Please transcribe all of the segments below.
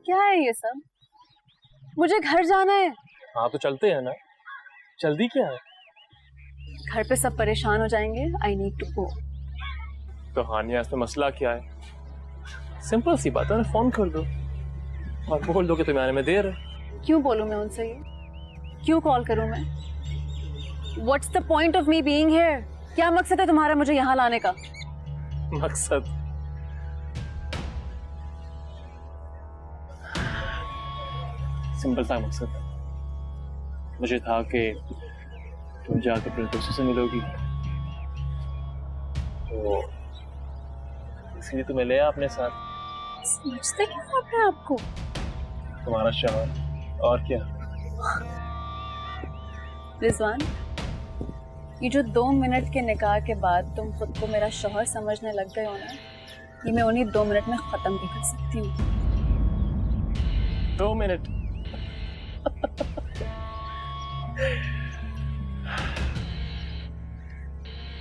क्या है ये सब? मुझे घर जाना है। हाँ तो चलते हैं ना, जल्दी क्या है? घर पे सब परेशान हो जाएंगे। I need to go. तो हानिया, इसमें मसला क्या है? सिंपल सी बात है ना, फोन कर दो और बोल दो कि तुम्हें आने में देर है। क्यों बोलूं मैं उनसे ये? क्यों कॉल करूं मैं? What's the point of me being here? क्या मकसद है तुम्हारा मुझे यहाँ लाने का? मकसद सिंपल सा मकसद है। मुझे था कि तुम जाके अपने दोस्तों से मिलोगी, तो इसलिए तुम्हें ले आया अपने साथ। समझते क्यों हो अपने आप को? तुम्हारा शौहर, और क्या। रिजवान, ये जो 2 मिनट के निकाह के बाद तुम खुद को मेरा शौहर समझने लग गए हो ना, ये मैं उन्हीं 2 मिनट में खत्म भी कर सकती हूँ। 2 मिनट?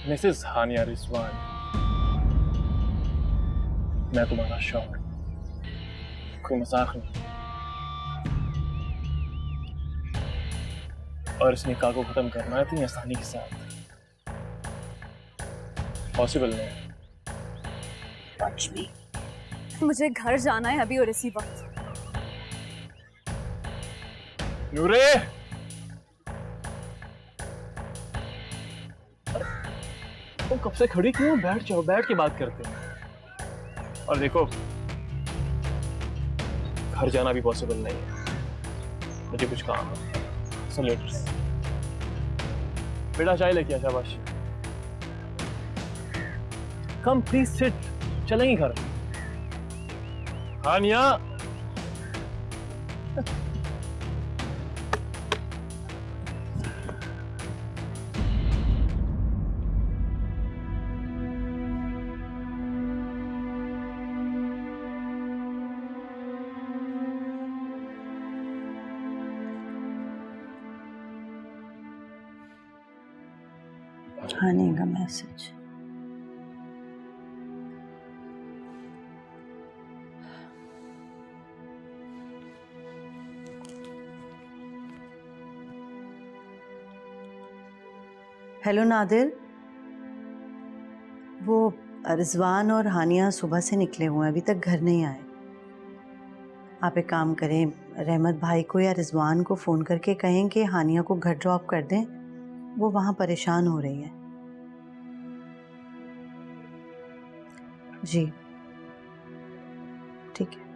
मिसेस हानिया रिजवान, मैं तुम्हारा शौहर, कोई मजाक नहीं। और इस निकाह को खत्म करना इतनी आसानी के साथ पॉसिबल नहीं। Watch me. मुझे घर जाना है अभी और इसी वक्त। नूरे, तुम कब से खड़ी क्यों? बैठ जाओ, बैठ के बात करते हैं। और देखो, घर जाना भी पॉसिबल नहीं है, मुझे कुछ काम है। सो लेटर। बेटा चाय लेके आ, शाबाश। कम प्लीज सिट, चलेंगे घर। हानिया, हानि का मैसेज। हेलो नादिर, वो रिजवान और हानिया सुबह से निकले हुए हैं, अभी तक घर नहीं आए। आप एक काम करें, रहमत भाई को या रिजवान को फ़ोन करके कहें कि हानिया को घर ड्रॉप कर दें, वो वहाँ परेशान हो रही है। जी ठीक है।